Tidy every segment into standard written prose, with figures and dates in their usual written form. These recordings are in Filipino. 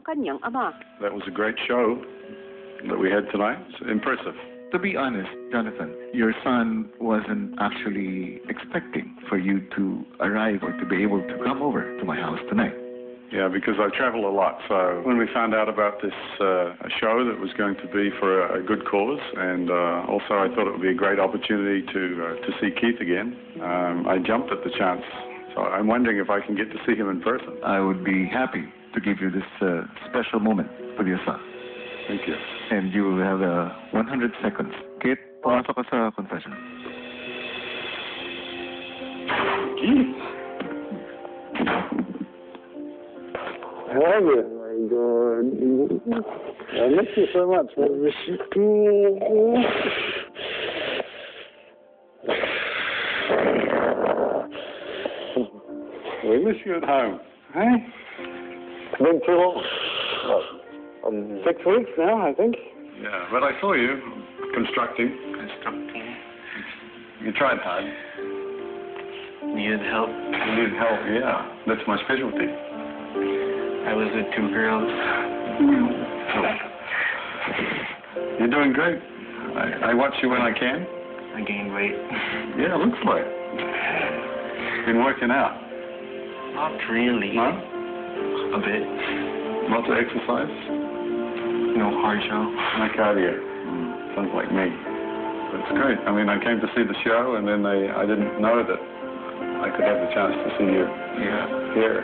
kanyang ama. That was a great show that we had tonight. It's impressive. To be honest, Jonathan, your son wasn't actually expecting for you to arrive or to be able to come over to my house tonight. Yeah, because I travel a lot. So when we found out about this show that was going to be for a good cause, and also I thought it would be a great opportunity to see Keith again, I jumped at the chance. So I'm wondering if I can get to see him in person. I would be happy to give you this special moment with your son. Thank you. And you will have 100 seconds. Kate, pumasok ka sa confession. Keith! How are you? My God. I miss you so much. I miss you too. We miss you at home. Hey? It's been too long. 6 weeks now, I think. Yeah, but I saw you constructing. You tried hard. Needed help. You need help, yeah. That's my specialty. I was with 2 girls. You're doing great. I watch you when I can. I gained weight. Yeah, looks like. Been working out. Not really. No? A bit. Lots of exercise? No hard show. No cardio. Sounds like me. That's great. I mean, I came to see the show, and then I didn't know that I could have the chance to see you here.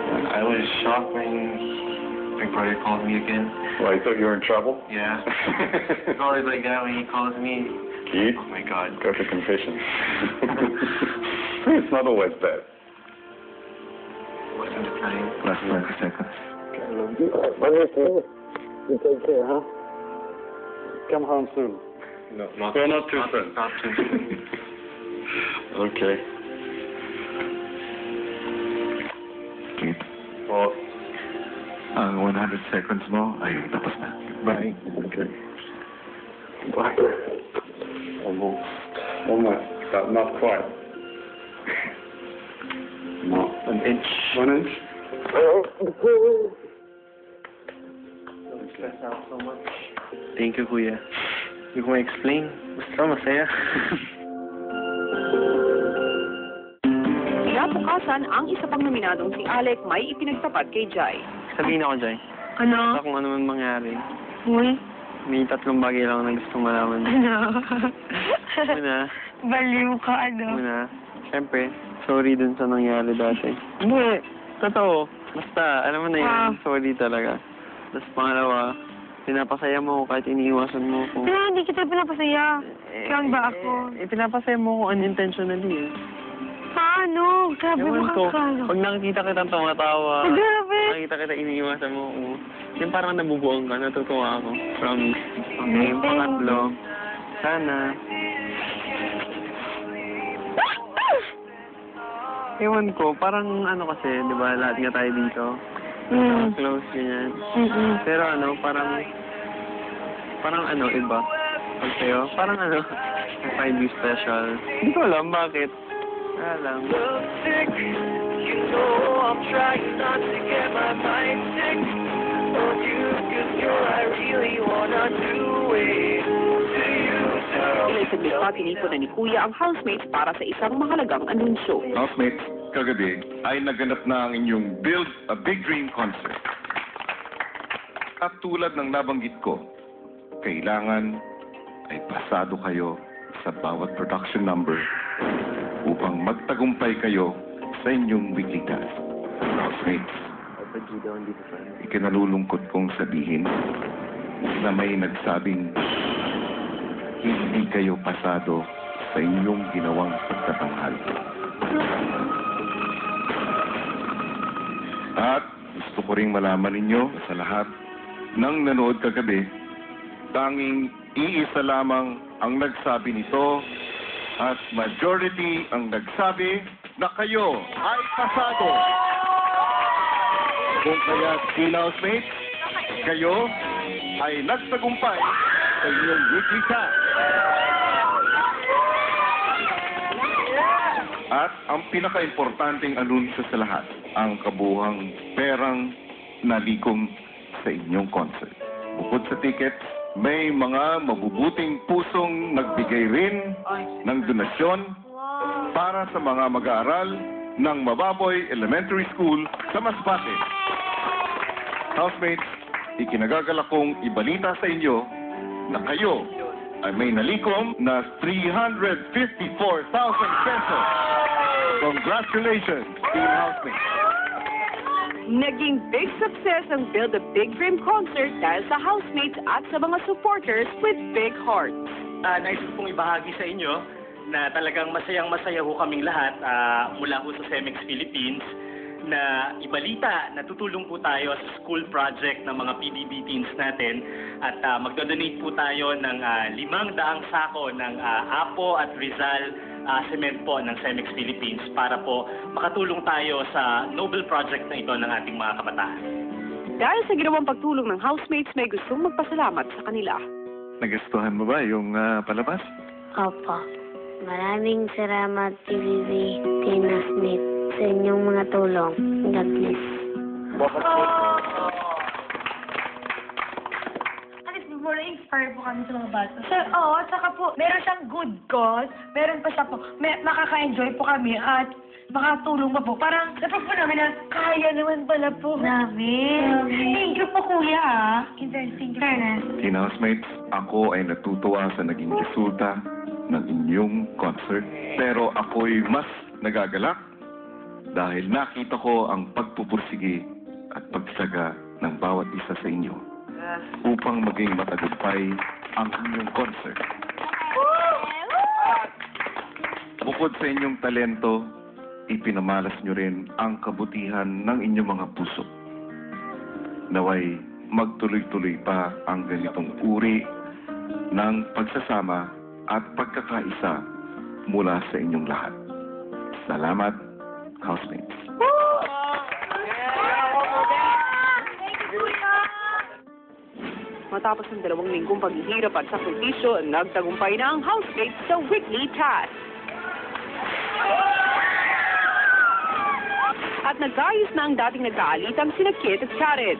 I was shocked when my brother called me again. Well, you thought you were in trouble? Yeah. It's always like that when he calls me. Keith? Oh my God. Go to confession. It's not always bad. Wasn't the time. Last 20 seconds. When you see you take care, huh? Come home soon. No, not, Well, not too soon. Not too soon. Okay. Kate, Well, ang 100 seconds mo ay tapos na. Bye. okay. Bye. Almost. Almost. But not quite. Not An inch. 1 inch? Stress out so much. Thank you, Kuya. Hindi ko ma-explain. Basta masaya. Kinabukasan, ang isa pang nominadong si Alec may ipinagtapat kay Jai. Sabihin ako, Jai. Ano? Basta kung ano man mangyari. Uy. May 3 bagay lang na gusto malaman. Ano? Una. Baliw ka, ano? Una. Siyempre, sorry dun sa nangyari dati. Hindi. Totoo. Basta, alam mo na yun. Sorry talaga. Tapos pangalawa, pinapasaya mo ako kahit iniiwasan mo ako. Pero hindi kita pinapasaya. Kaya ba ako? Pinapasaya mo ako unintentionally eh. Paano? Grabe mo Ewan ko, ka. pag nakikita kitang tumatawa, Grabe. nakikita kita iniiwasan mo ako, yung parang nabubuong ka, natutuwa ako. Promise. Okay, pangatlo, sana. Ewan ko, parang ano kasi, di ba, lahat nga tayo dito. Close, ganyan. Pero ano, parang ano, iba. Pag sa'yo, parang ano, I find you special. Hindi ko alam bakit. Wala lang. You know I'm trying not to get my mind sick on you, 'cause you're I really wanna do it to you. Ilang saglit pa tinipon na ni Kuya ang housemates para sa isang mahalagang anunsyo. Housemates, kagabi ay naganap na ang inyong Build a Big Dream concert. At tulad ng nabanggit ko, kailangan ay pasado kayo sa bawat production number upang magtagumpay kayo sa inyong weekly task. Housemates, ikinalulungkot kong sabihin na may nagsabing hindi kayo pasado sa inyong ginawang pagtatanghal. At gusto ko ring malaman ninyo sa lahat ng nanood kagabi, tanging iisa lamang ang nagsabi nito at majority ang nagsabi na kayo ay pasado. Kung kaya sila, housemates, kayo ay nagtagumpay sa inyong weekly task. At ang pinaka-importanting anunsyo sa lahat, ang kabuhang perang nalikom sa inyong concert. Bukod sa tickets, may mga mabubuting pusong nagbigay rin ng donasyon para sa mga mag-aaral ng Mababoy Elementary School sa Masbate. Housemates, ikinagagalak kong ibalita sa inyo na kayo ay may nalikom na 354,000 pesos. Congratulations, Team Housemates. Naging big success ang Build a Big Dream concert dahil sa housemates at sa mga supporters with big hearts. Nais ko pong ibahagi sa inyo na talagang masayang-masaya ho kaming lahat mula ho sa CEMEX Philippines na ibalita na tutulong po tayo sa school project ng mga PBB teens natin at magdodonate po tayo ng 500 sako ng Apo at Rizal cement po ng CEMEX Philippines para po makatulong tayo sa noble project na ito ng ating mga kabataan. Dahil sa ginawang pagtulong ng housemates, may gustong magpasalamat sa kanila. Nagustuhan mo ba yung palabas? Opo. Maraming salamat, TVB, Tina Smith, sa inyong mga tulong. God bless. Na-inspire po kami sa mga bata. Sir, oo, saka po, meron siyang good cause, meron pa siya po, makaka-enjoy po kami at makatulong pa po. Parang, napag po namin na kaya naman pala po namin. Thank you po, kuya, Interesting. Fairness. Teen Housemates, ako ay natutuwa sa naging resulta ng inyong concert. Pero ako'y mas nagagalak dahil nakita ko ang pagpupursige at pagsaga ng bawat isa sa inyo upang maging matagumpay ang inyong concert. Bukod sa inyong talento, ipinamalas nyo rin ang kabutihan ng inyong mga puso. Naway magtuloy-tuloy pa ang ganitong uri ng pagsasama at pagkakaisa mula sa inyong lahat. Salamat, housemates. Matapos ng 2 linggong paghihirap at sakripisyo, nagtagumpay na ang housemates sa weekly task. At nagkaayos na ang dating nagkaalitang sina Kit at Karen.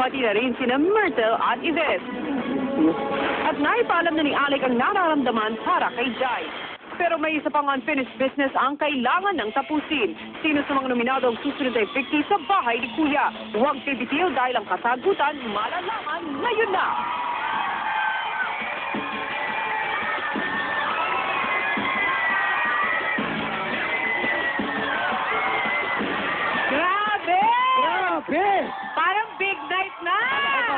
Pati na rin sina Myrtle at Yves. At naipaalam na ni Alec ang nararamdaman para kay Jai. Pero may isa pang unfinished business ang kailangan ng tapusin. Sino sa mga nominado ang susunod ay victim sa bahay ni Kuya? Huwag tibitil dahil ang kasagutan malalaman ngayon na. Grabe! Grabe! Parang big night na!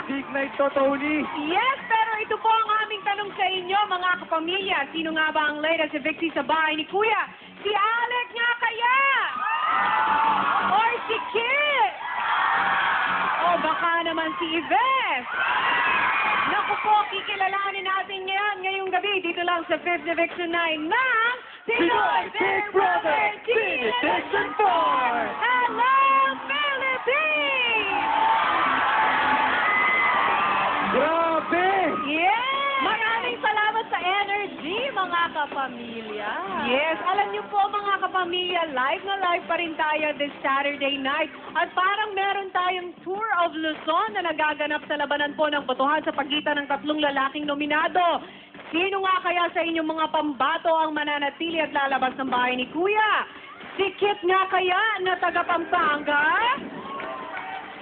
Big night to, Tony. Yes, pero ito po ang aming tanong sa inyo, mga kapamilya. Sino nga ba ang latest victim sa bahay ni Kuya? Si Alec nga kaya? Or si Kit? O baka naman si Yves? Naku po, kikilalanin natin yan ngayong gabi dito lang sa 5th Eviction 9 ng Pinoy Big Brother Teen Edition 4! Hello, Philippines! Grabe! Yes! Maraming salamat sa energy, mga kapamilya. Yes, alam niyo po mga kapamilya, live na live pa rin tayo this Saturday night. At parang meron tayong Tour of Luzon na nagaganap sa labanan po ng botohan sa pagitan ng 3 lalaking nominado. Sino nga kaya sa inyong mga pambato ang mananatili at lalabas ng bahay ni Kuya? Si Kit nga kaya na taga Pampanga?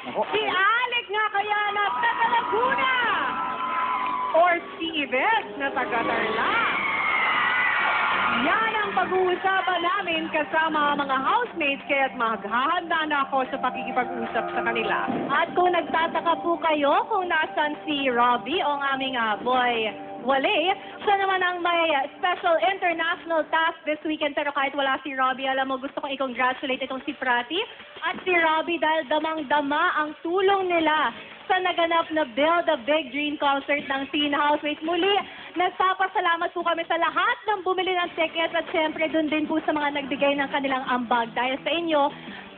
Si Alec nga kaya na taga Laguna? Or si Yves na taga Tarlac? Yan ang pag-uusapan namin kasama ang mga housemates kaya't maghahanda na ako sa pakikipag-usap sa kanila. At kung nagtataka po kayo kung nasan si Robbie o ang aming boy Wale, siya naman ang may special international task this weekend. Pero kahit wala si Robbie, alam mo, gusto kong i-congratulate itong si Prati at si Robbie dahil damang-dama ang tulong nila sa naganap na Build a Big Dream concert ng Teen Housemates. Muli, nagpapasalamat po kami sa lahat ng bumili ng tickets at syempre dun din po sa mga nagbigay ng kanilang ambag. Dahil sa inyo,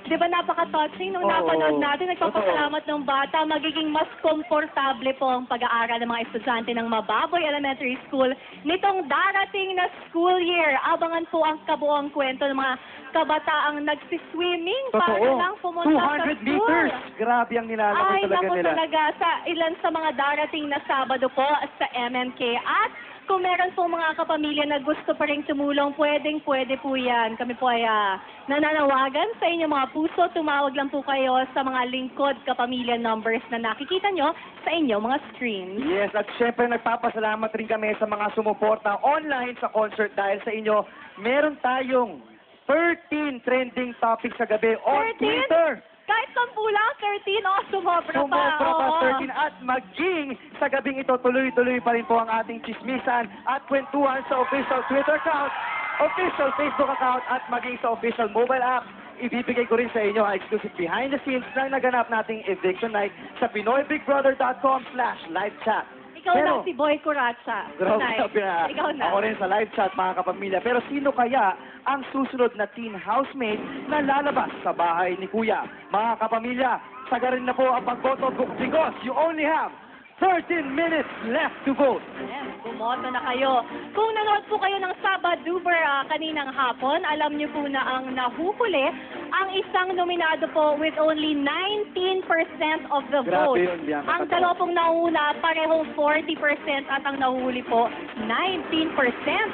Di ba napaka-touching nung Oo. napanood natin, nagpapasalamat ng bata, magiging mas komportable po ang pag-aaral ng mga estudyante ng Mababoy Elementary School nitong darating na school year. Abangan po ang kabuang kwento ng mga kabataang nagsiswimming para lang pumunta sa 200 school. meters. Grabe ang nilalamon Ay, talaga naku nila. talaga. Sa ilan sa mga darating na Sabado po sa MMK. At kung meron po mga kapamilya na gusto pa rin tumulong, pwede po yan. Kami po ay nananawagan sa inyong mga puso. Tumawag lang po kayo sa mga lingkod kapamilya numbers na nakikita nyo sa inyong mga screens. Yes, at syempre nagpapasalamat rin kami sa mga sumuporta online sa concert dahil sa inyo, meron tayong 13 trending topics sa gabi on 13? Twitter. Kahit 10 lang, 13, sumobra pa. Sumobra pa Oo. 13 at maging sa gabing ito tuloy-tuloy pa rin po ang ating chismisan at kwentuhan sa official Twitter account, official Facebook account at maging sa official mobile app. Ibibigay ko rin sa inyo ang exclusive behind the scenes ng naganap nating eviction night sa pinoybigbrother.com/livechat. Ikaw na si Boy Curacha. Grabe, Tonight. Ikaw na. Ako rin sa live chat, mga kapamilya. Pero sino kaya ang susunod na teen housemate na lalabas sa bahay ni Kuya? Mga kapamilya, sagarin na po ang pagboto because you only have 13 minutes left to vote. Yes, bumoto na kayo. Kung nanood po kayo ng Sabaduber kaninang hapon, alam niyo po na ang nahuhuli ang isang nominado po with only 19% of the Grabe vote. yun, Bianca. Ang dalawa pong nauna, parehong 40% at ang nahuli po, 19%.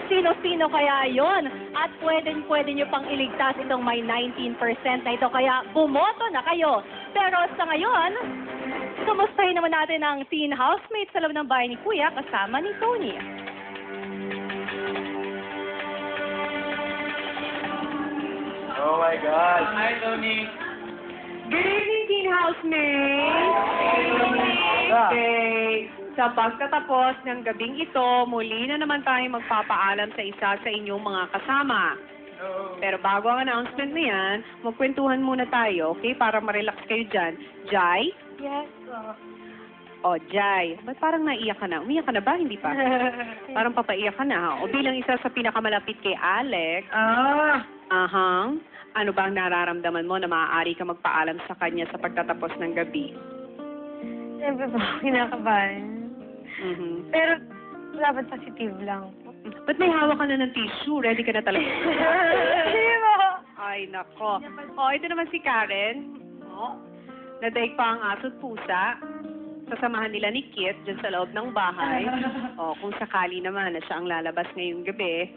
Sino-sino kaya yon? At pwede niyo pang iligtas itong may 19% na ito. Kaya bumoto na kayo. Pero sa ngayon, kumustahin naman natin ang teen housemate sa loob ng bahay ni Kuya kasama ni Tony. Oh my God. Hi, Tony. Good evening, teen housemate! Okay. Sa pagtatapos ng gabing ito, muli na naman tayo magpapaalam sa isa sa inyong mga kasama. Pero bago ang announcement na yan, magkwentuhan muna tayo, okay? Para ma-relax kayo dyan. Jai? Yes, O, Jai. Ba't parang naiyak ka na? Umiyak ka na ba? Hindi pa? Parang papaiyak ka na. Ha? O bilang isa sa pinakamalapit kay Alex. Ahang. Ano ba ang nararamdaman mo na maaari ka magpaalam sa kanya sa pagtatapos ng gabi? Siyempre po, kinakabahan. Mhm. Pero, dapat positive lang. Ba't may hawak ka na ng tissue? Ready ka na talaga? Hindi mo. Ay, nako. O, ito naman si Karen. O, nadaig pa ang aso't pusa. Sasamahan nila ni Kit dyan sa loob ng bahay. O, kung sakali naman na siya ang lalabas ngayong gabi,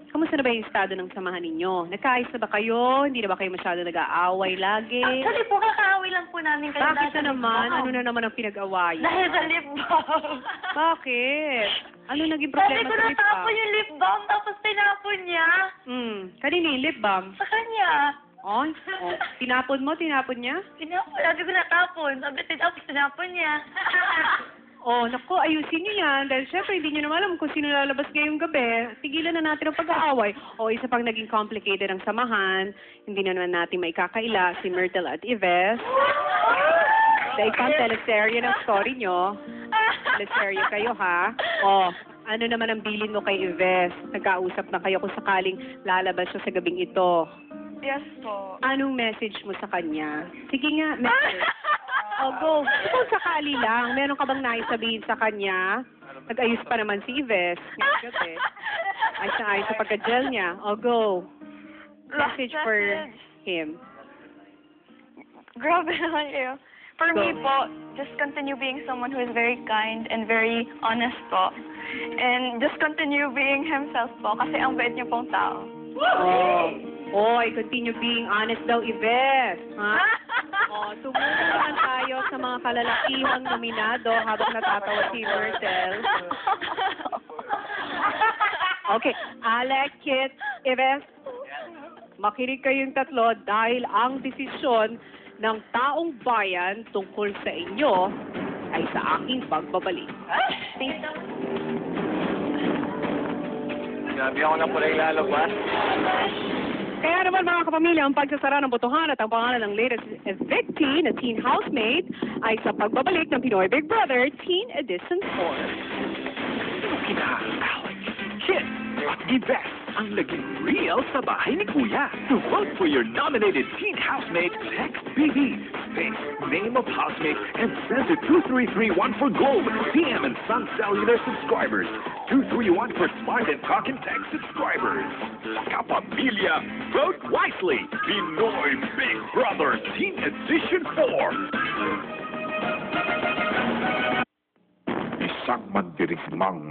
kamusta na ba yung estado ng samahan ninyo? Nagkaayos na ba kayo? Hindi na ba kayo masyado nag-aaway lagi? Actually po, kakaaway lang po namin kayo. Bakit na naman? Ano na naman ang pinag-awayan? Dahil sa lip balm. Bakit? Ano naging Sabi problema ko sa lip balm? natapon yung lip balm, tapos tinapon niya. Kanina yung lip balm? Sa kanya. Oh, tinapon mo? Tinapon niya? Tinapon, sabi ko natapon. Sabi tinapon niya. Oh, naku, ayusin niyo yan. Dahil syempre, hindi niyo naman alam kung sino lalabas ngayong gabi. Tigilan na natin ang pag-aaway. O, isa pang naging complicated ang samahan. Hindi na naman natin maikakaila si Myrtle at Yves. Dahil pang teleserye ng story niyo. Teleserye kayo, ha? O, ano naman ang bilin mo kay Yves? Nagkausap na kayo kung sakaling lalabas siya sa gabing ito. Yes po. Anong message mo sa kanya? Sige nga, message. O, go. Kung sakali lang, meron ka bang nais sabihin sa kanya? Nag-ayos pa naman si Yves. Ngayong gabi. Ayos na ayos sa pagka-gel niya. O, go. Message for him. Grabe naman kayo. For me po, just continue being someone who is very kind and very honest po. And just continue being himself po kasi ang bait niyo pong tao. Oh. Oy, continue being honest daw, Yves. Ha? Oh, tumulong naman tayo sa mga kalalakihang nominado habang natatawa si Myrtle. Okay, Alec, Kit, Yves, makinig kayong tatlo dahil ang desisyon ng taong bayan tungkol sa inyo ay sa aking pagbabalik. Grabe ako na pala ilalabas. Kaya naman mga kapamilya, ang pagsasara ng botohan at ang pangalan ng latest evictee na teen housemate ay sa pagbabalik ng Pinoy Big Brother Teen Edition 4. Kina, Alex, Kit, at Yves. ang naging real sa bahay ni Kuya. To vote for your nominated teen housemate, text BB, space, name of housemate, and send to 2331 for Globe, TM, and Sun Cellular subscribers. 231 for Smart and Talk and Text subscribers. Kapamilya, vote wisely. Pinoy Big Brother Teen Edition 4. Isang mandirigmang